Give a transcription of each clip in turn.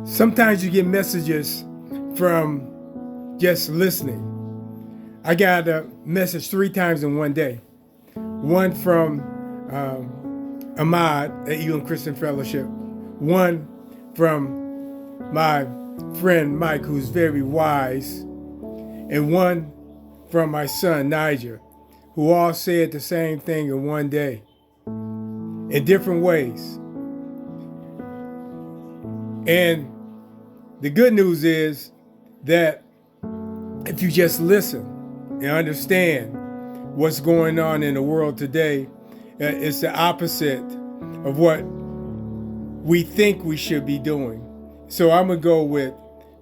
Sometimes you get messages from just listening. I got a message 3 times in one day. One from Ahmad at Elam Christian Fellowship. One from my friend Mike, who's very wise. And one from my son Niger, who all said the same thing in one day, in different ways. And the good news is that if you just listen and understand what's going on in the world today, it's the opposite of what we think we should be doing. So I'm going to go with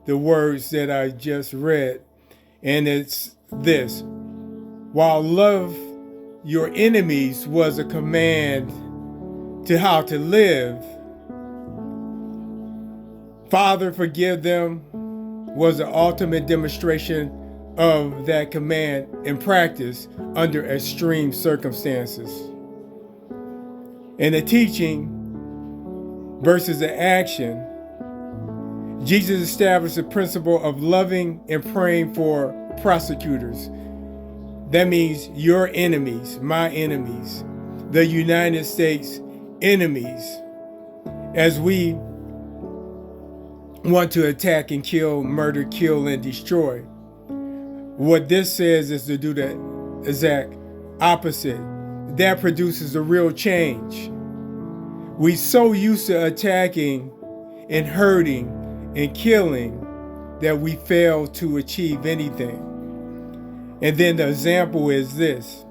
the words that I just read, and it's this. While love your enemies was a command to how to live, Father, forgive them was the ultimate demonstration of that command in practice under extreme circumstances. In the teaching versus the action, Jesus established the principle of loving and praying for prosecutors. That means your enemies, my enemies, the United States enemies, as we want to attack and kill, murder, kill, and destroy. What this says is to do the exact opposite. That produces a real change. We so used to attacking and hurting and killing that we fail to achieve anything. And then the example is this.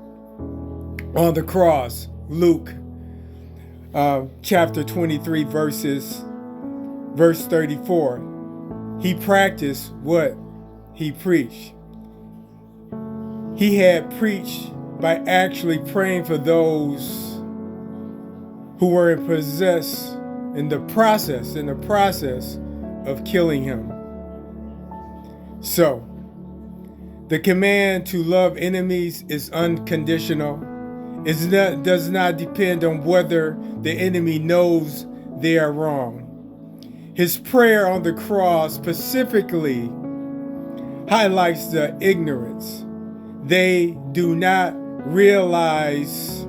On the cross, Luke chapter 23 verse 34, he practiced what he preached. He had preached by actually praying for those who were in the process of killing him. So, the command to love enemies is unconditional. It does not depend on whether the enemy knows they are wrong. His prayer on the cross specifically highlights the ignorance. They do not realize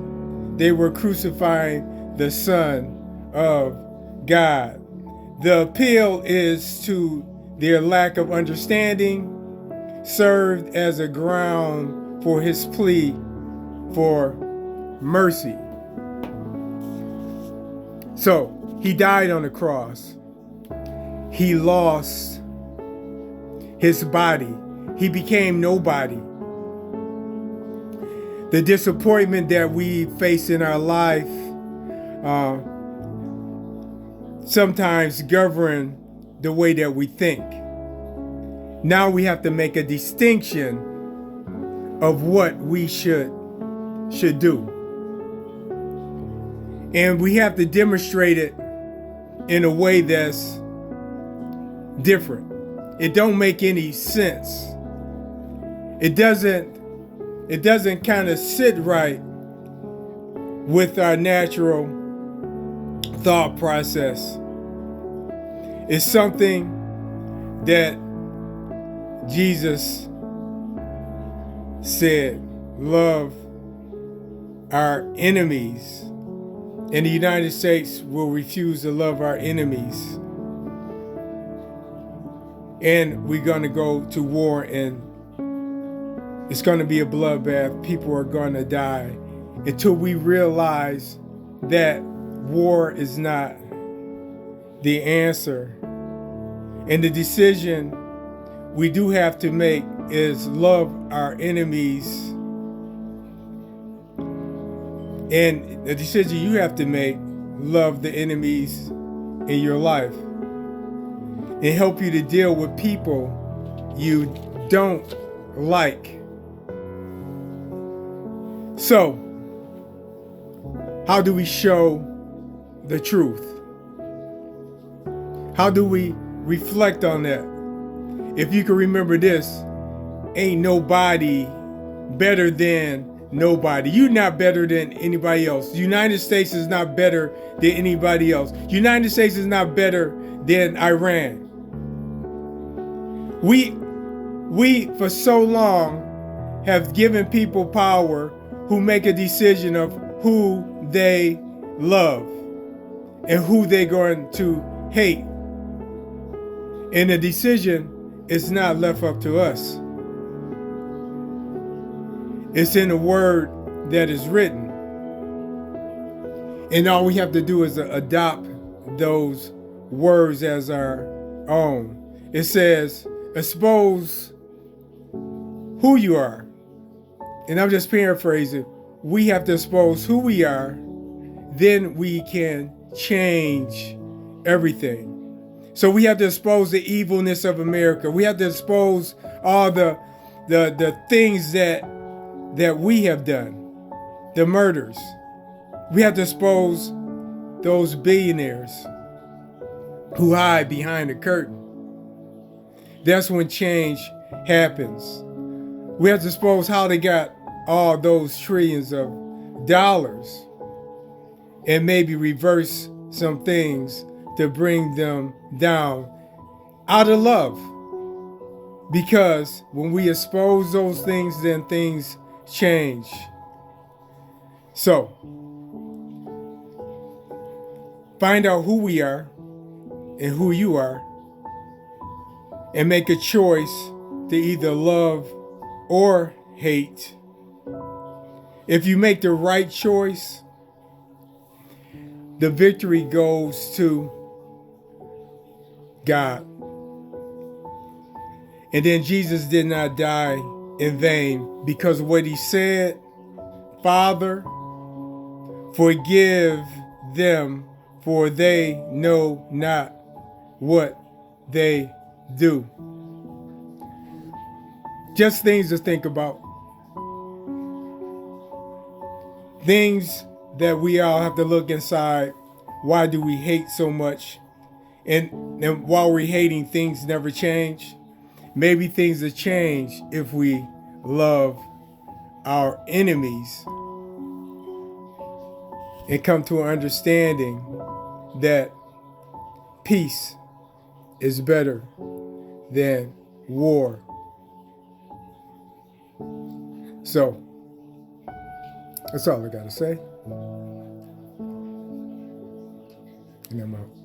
they were crucifying the Son of God. The appeal is to their lack of understanding, served as a ground for his plea for mercy. So, he died on the cross. He lost his body. He became nobody. The disappointment that we face in our life sometimes govern the way that we think. Now we have to make a distinction of what we should do. And we have to demonstrate it in a way that's different. It don't make any sense. It doesn't kind of sit right with our natural thought process. It's something that Jesus said, love our enemies. And the United States will refuse to love our enemies. And we're going to go to war, and it's going to be a bloodbath. People are going to die until we realize that war is not the answer. And the decision we do have to make is love our enemies. And the decision you have to make, love the enemies in your life. And help you to deal with people you don't like. So, how do we show the truth? How do we reflect on that? If you can remember this, ain't nobody better than nobody. You're not better than anybody else. The United States is not better than anybody else. The United States is not better than Iran. We for so long have given people power who make a decision of who they love and who they're going to hate. And the decision is not left up to us. It's in the word that is written. And all we have to do is adopt those words as our own. It says, expose who you are. And I'm just paraphrasing. We have to expose who we are. Then we can change everything. So we have to expose the evilness of America. We have to expose all the things that we have done. The murders. We have to expose those billionaires who hide behind the curtain. That's when change happens. We have to expose how they got all those trillions of dollars and maybe reverse some things to bring them down out of love. Because when we expose those things, then things change. So, find out who we are and who you are, and make a choice to either love or hate. If you make the right choice, the victory goes to God. And then Jesus did not die in vain, because of what he said, Father, forgive them, for they know not what they do. Just things to think about. Things that we all have to look inside. Why do we hate so much? And while we're hating, things never change. Maybe things will change if we love our enemies and come to an understanding that peace is better than war. So, that's all I gotta say. And I'm out.